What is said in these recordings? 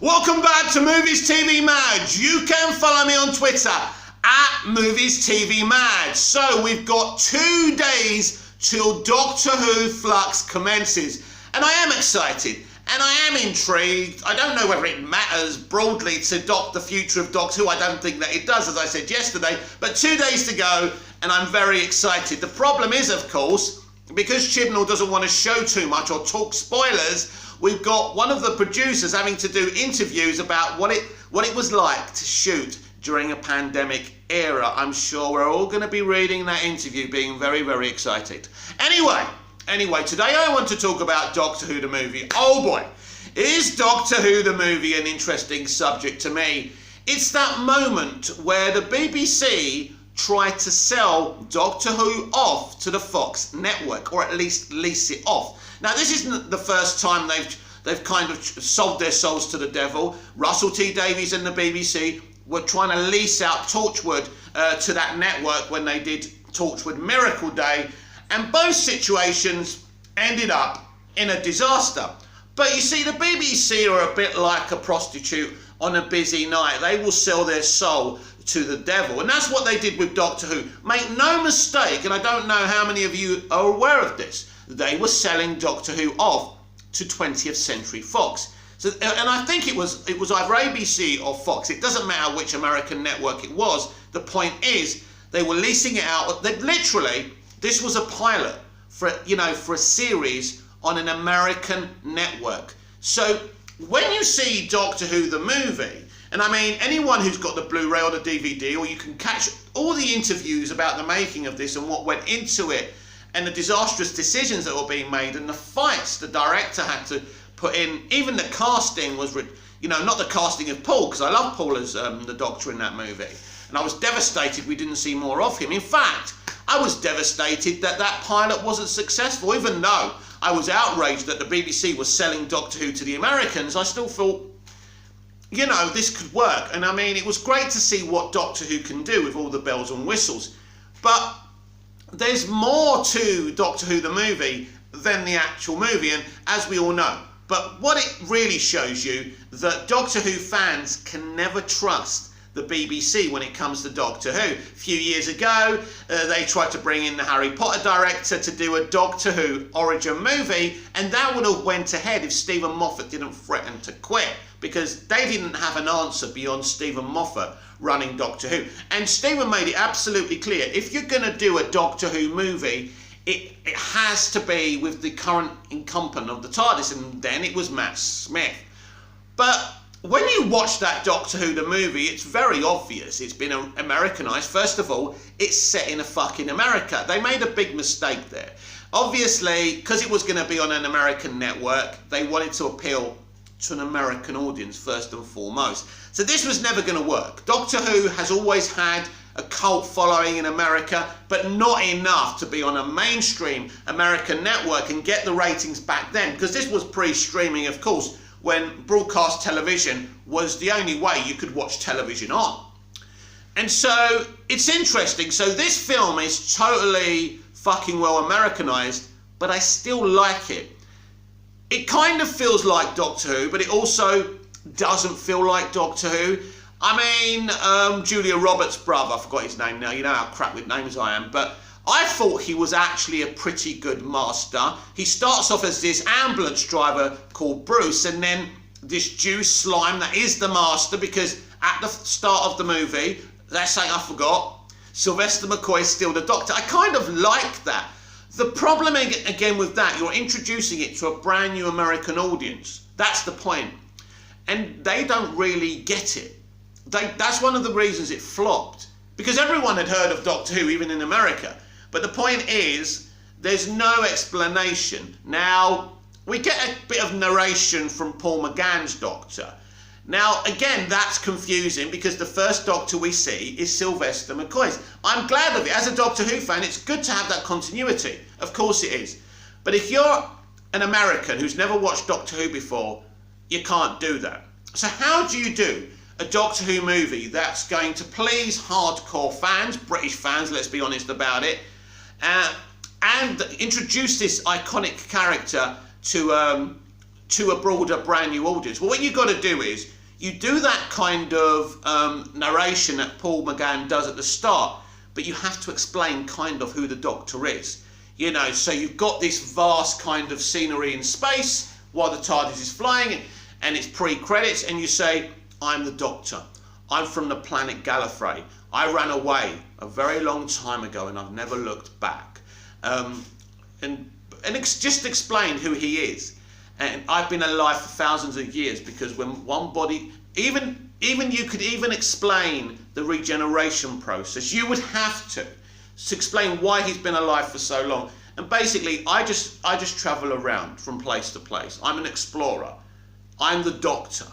Welcome back to Movies TV Mad. You can follow me on Twitter at Movies TV Mad. So we've got 2 days till Doctor Who Flux commences. And I am excited and I am intrigued. I don't know whether it matters broadly to the future of Doctor Who. I don't think that it does, as I said yesterday. But 2 days to go and I'm very excited. The problem is, of course, because Chibnall doesn't want to show too much or talk spoilers, we've got one of the producers having to do interviews about what it was like to shoot during a pandemic era. I'm sure we're all going to be reading that interview, being very, very excited. Anyway, today I want to talk about Doctor Who the movie. Oh boy, is Doctor Who the movie an interesting subject to me? It's that moment where the BBC tried to sell Doctor Who off to the Fox network, or at least lease it off. Now, this isn't the first time they've kind of sold their souls to the devil. Russell T Davies and the BBC were trying to lease out Torchwood to that network when they did Torchwood Miracle Day, and both situations ended up in a disaster. But you see, the BBC are a bit like a prostitute on a busy night. They will sell their soul to the devil, and that's what they did with Doctor Who. Make no mistake, and I don't know how many of you are aware of this, they were selling Doctor Who off to 20th Century Fox. So, and I think it was either ABC or Fox. It doesn't matter which American network it was. The point is, they were leasing it out. They literally, this was a pilot for a series on an American network. So when you see Doctor Who the movie, and I mean, anyone who's got the Blu-ray or the DVD, or you can catch all the interviews about the making of this and what went into it, and the disastrous decisions that were being made, and the fights the director had to put in. Even the casting was, not the casting of Paul, because I love Paul as the Doctor in that movie. And I was devastated we didn't see more of him. In fact, I was devastated that that pilot wasn't successful. Even though I was outraged that the BBC was selling Doctor Who to the Americans, I still thought, this could work. And I mean, it was great to see what Doctor Who can do with all the bells and whistles. But there's more to Doctor Who the movie than the actual movie, and as we all know. But what it really shows you, that Doctor Who fans can never trust the BBC when it comes to Doctor Who. A few years ago, they tried to bring in the Harry Potter director to do a Doctor Who origin movie, and that would have went ahead if Stephen Moffat didn't threaten to quit, because they didn't have an answer beyond Stephen Moffat running Doctor Who. And Stephen made it absolutely clear, if you're going to do a Doctor Who movie, it has to be with the current incumbent of the TARDIS, and then it was Matt Smith. But when you watch that Doctor Who the movie, it's very obvious it's been Americanized. First of all, it's set in a fucking America. They made a big mistake there. Obviously, because it was going to be on an American network, they wanted to appeal to an American audience first and foremost. So this was never going to work. Doctor Who has always had a cult following in America, but not enough to be on a mainstream American network and get the ratings back then, because this was pre-streaming, of course, when broadcast television was the only way you could watch television on. And so it's interesting. So this film is totally fucking well Americanized, but I still like it. It kind of feels like Doctor Who, but it also doesn't feel like Doctor Who. I mean, Julia Roberts' brother, I forgot his name now, you know how crap with names I am, but I thought he was actually a pretty good master. He starts off as this ambulance driver called Bruce, and then this Jew slime that is the master, because at the start of the movie, that's something I forgot, Sylvester McCoy is still the Doctor. I kind of like that. The problem again with that, you're introducing it to a brand new American audience. That's the point. And they don't really get it. That's one of the reasons it flopped, because everyone had heard of Doctor Who, even in America. But the point is, there's no explanation. Now, we get a bit of narration from Paul McGann's Doctor. Now, again, that's confusing, because the first Doctor we see is Sylvester McCoy's. I'm glad of it. As a Doctor Who fan, it's good to have that continuity. Of course it is. But if you're an American who's never watched Doctor Who before, you can't do that. So how do you do a Doctor Who movie that's going to please hardcore fans, British fans, let's be honest about it, and introduce this iconic character to to a broader, brand new audience. Well, what you got to do is you do that kind of narration that Paul McGann does at the start, but you have to explain kind of who the Doctor is. You know, so you've got this vast kind of scenery in space while the TARDIS is flying, and it's pre-credits, and you say, I'm the Doctor. I'm from the planet Gallifrey. I ran away a very long time ago and I've never looked back. Just explain who he is. And I've been alive for thousands of years, because when one body, even you could even explain the regeneration process. You would have to explain why he's been alive for so long. And basically, I just travel around from place to place. I'm an explorer. I'm the Doctor.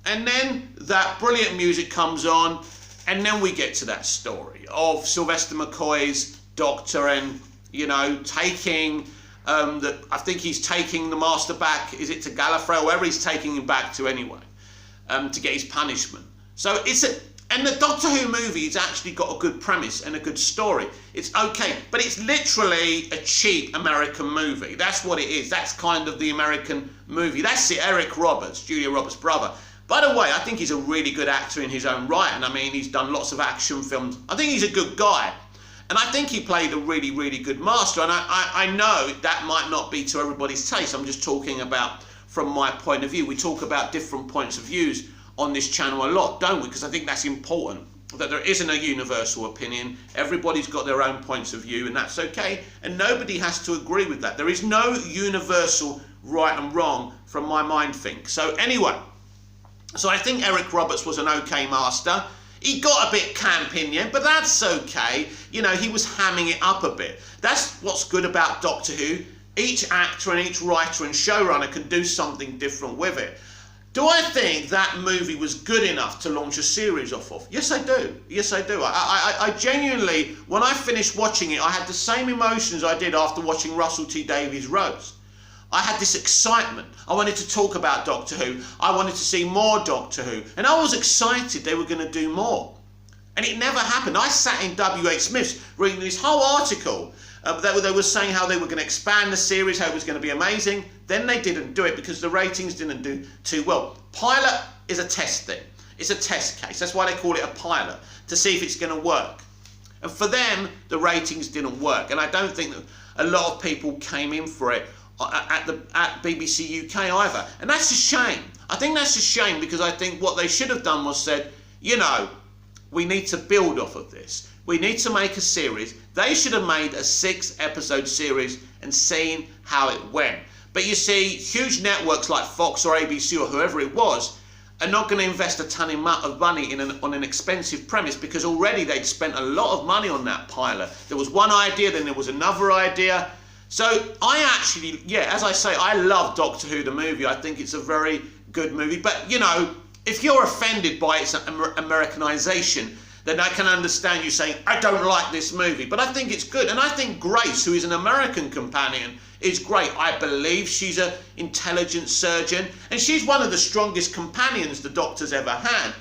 And then that brilliant music comes on, and then we get to that story of Sylvester McCoy's Doctor, and you know, taking I think he's taking the Master back. Is it to Gallifrey, or wherever he's taking him back to anyway, to get his punishment. So and the Doctor Who movie has actually got a good premise and a good story. It's okay, but it's literally a cheap American movie. That's what it is. That's kind of the American movie. That's it. Eric Roberts, Julia Roberts' brother. By the way, I think he's a really good actor in his own right, and I mean, he's done lots of action films. I think he's a good guy. And I think he played a really, really good Master. And I know that might not be to everybody's taste. I'm just talking about from my point of view. We talk about different points of views on this channel a lot, don't we? Because I think that's important, that there isn't a universal opinion. Everybody's got their own points of view, and that's okay. And nobody has to agree with that. There is no universal right and wrong from my mind think. So anyway, so I think Eric Roberts was an okay Master. He got a bit camp in the end, but that's okay. You know, he was hamming it up a bit. That's what's good about Doctor Who. Each actor and each writer and showrunner can do something different with it. Do I think that movie was good enough to launch a series off of? Yes, I do. Yes, I do. I genuinely, when I finished watching it, I had the same emotions I did after watching Russell T Davies' Rose. I had this excitement. I wanted to talk about Doctor Who. I wanted to see more Doctor Who. And I was excited they were going to do more. And it never happened. I sat in W.H. Smith's reading this whole article. They were saying how they were going to expand the series, how it was going to be amazing. Then they didn't do it because the ratings didn't do too well. Pilot is a test thing. It's a test case. That's why they call it a pilot, to see if it's going to work. And for them, the ratings didn't work. And I don't think that a lot of people came in for it at BBC UK either. And that's a shame. I think that's a shame, because I think what they should have done was said, you know, we need to build off of this. We need to make a series. They should have made a 6-episode series and seen how it went. But you see, huge networks like Fox or ABC or whoever it was are not going to invest a ton of money on an expensive premise, because already they'd spent a lot of money on that pilot. There was one idea, then there was another idea. So I actually, yeah, as I say, I love Doctor Who the movie. I think it's a very good movie. But, you know, if you're offended by its Americanization, then I can understand you saying, I don't like this movie. But I think it's good. And I think Grace, who is an American companion, is great. I believe she's an intelligent surgeon. And she's one of the strongest companions the Doctor's ever had.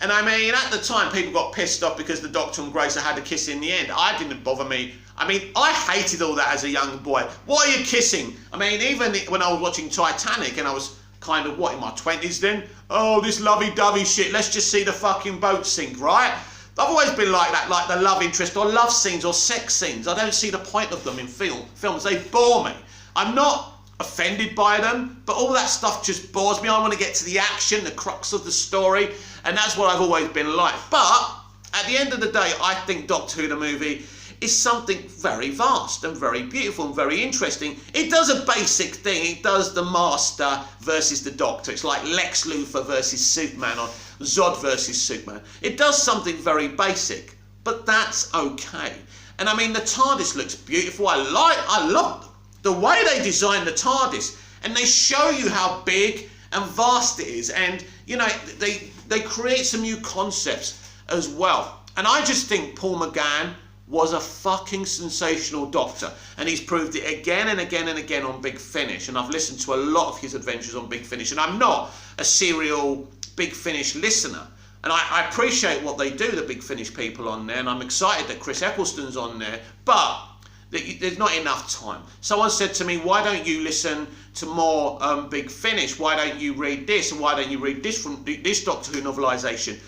And I mean, at the time, people got pissed off because the Doctor and Grace had a kiss in the end. I didn't bother me. I mean, I hated all that as a young boy. Why are you kissing? I mean, even when I was watching Titanic and I was kind of, what, in my 20s then? Oh, this lovey-dovey shit. Let's just see the fucking boat sink, right? I've always been like that, like the love interest or love scenes or sex scenes. I don't see the point of them in films. They bore me. I'm not offended by them, but all that stuff just bores me. I want to get to the action, the crux of the story, and that's what I've always been like. But at the end of the day, I think Doctor Who the movie is something very vast and very beautiful and very interesting. It does a basic thing. It does the Master versus the Doctor. It's like Lex Luthor versus Superman or Zod versus Superman. It does something very basic, but that's okay. And I mean, the TARDIS looks beautiful. I love the way they designed the TARDIS, and they show you how big and vast it is. And you know, they create some new concepts as well. And I just think Paul McGann was a fucking sensational Doctor, and he's proved it again and again and again on Big Finish. And I've listened to a lot of his adventures on Big Finish, and I'm not a serial Big Finish listener, and I appreciate what they do, the Big Finish people on there, and I'm excited that Chris Eccleston's on there, but There's not enough time. Someone said to me, why don't you listen to more Big Finish? Why don't you read this? And why don't you read this from this Doctor Who novelisation?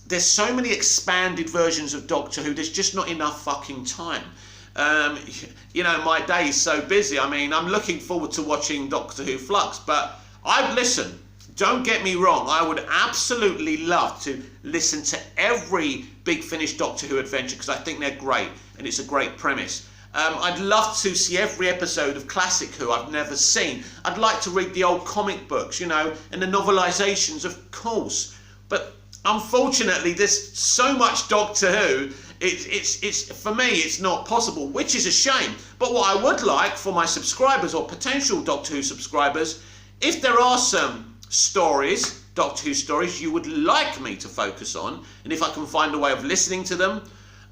There's so many expanded versions of Doctor Who, there's just not enough fucking time. You know, my day is so busy. I mean, I'm looking forward to watching Doctor Who Flux, but I'd listen. Don't get me wrong, I would absolutely love to listen to every Big Finish Doctor Who adventure because I think they're great and it's a great premise. I'd love to see every episode of Classic Who I've never seen. I'd like to read the old comic books, you know, and the novelisations, of course. But unfortunately, there's so much Doctor Who, it's for me, it's not possible, which is a shame. But what I would like for my subscribers or potential Doctor Who subscribers, if there are some stories, Doctor Who stories, you would like me to focus on, and if I can find a way of listening to them,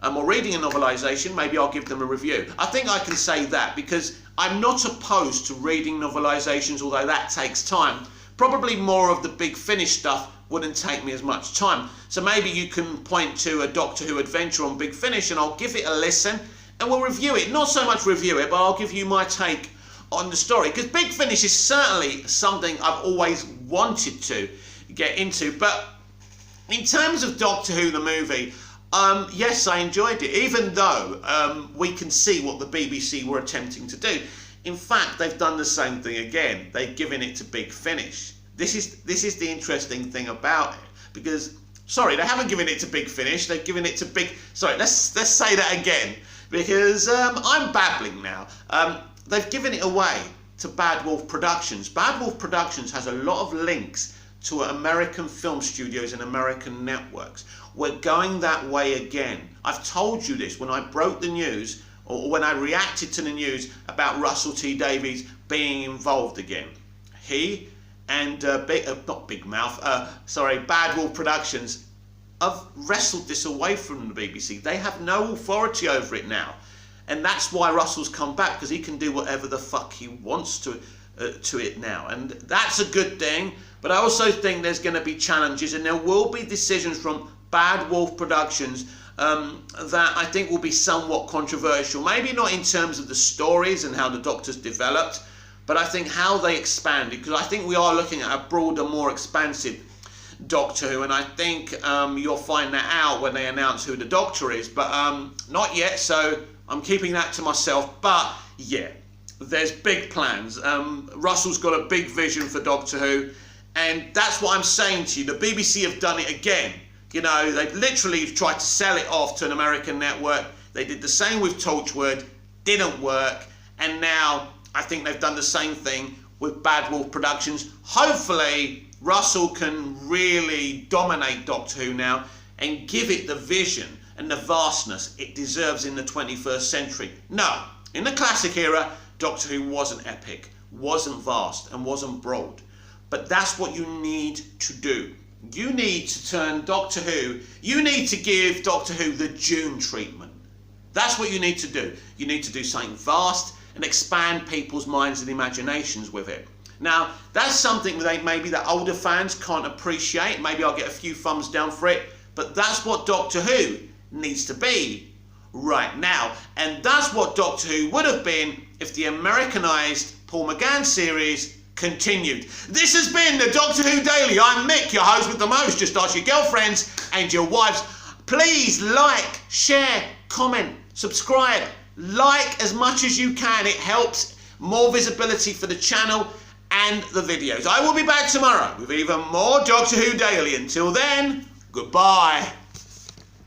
or reading a novelisation, maybe I'll give them a review. I think I can say that because I'm not opposed to reading novelisations, although that takes time. Probably more of the Big Finish stuff wouldn't take me as much time. So maybe you can point to a Doctor Who adventure on Big Finish and I'll give it a listen and we'll review it. Not so much review it, but I'll give you my take on the story. Because Big Finish is certainly something I've always wanted to get into. But in terms of Doctor Who the movie, yes, I enjoyed it, even though we can see what the BBC were attempting to do. In fact, they've done the same thing again. They've given it to Big Finish. This is the interesting thing about it, because, sorry, they haven't given it to Big Finish, they've given it to let's say that again, because I'm babbling now. They've given it away to Bad Wolf Productions. Bad Wolf Productions has a lot of links to American film studios and American networks. We're going that way again. I've told you this when I broke the news, or when I reacted to the news about Russell T Davies being involved again. He and Bad Wolf Productions have wrestled this away from the BBC. They have no authority over it now. And that's why Russell's come back, because he can do whatever the fuck he wants to it now. And that's a good thing. But I also think there's going to be challenges, and there will be decisions from Bad Wolf Productions that I think will be somewhat controversial. Maybe not in terms of the stories and how the Doctor's developed, but I think how they expanded, because I think we are looking at a broader, more expansive Doctor Who, and I think you'll find that out when they announce who the Doctor is, but not yet, so I'm keeping that to myself. But yeah, there's big plans. Russell's got a big vision for Doctor Who, and that's what I'm saying to you. The BBC have done it again. You know, they've literally tried to sell it off to an American network. They did the same with Torchwood, didn't work, and now I think they've done the same thing with Bad Wolf Productions. Hopefully, Russell can really dominate Doctor Who now and give it the vision and the vastness it deserves in the 21st century. No, in the classic era, Doctor Who wasn't epic, wasn't vast, and wasn't broad. But that's what you need to do. You need to turn Doctor Who, you need to give Doctor Who the June treatment. That's what you need to do. You need to do something vast and expand people's minds and imaginations with it. Now, that's something that maybe the older fans can't appreciate. Maybe I'll get a few thumbs down for it, but that's what Doctor Who needs to be right now. And that's what Doctor Who would have been if the Americanized Paul McGann series continued. This has been the Doctor Who Daily. I'm Mick, your host with the most. Just ask your girlfriends and your wives. Please like, share, comment, subscribe. Like as much as you can. It helps more visibility for the channel and the videos. I will be back tomorrow with even more Doctor Who Daily. Until then, goodbye.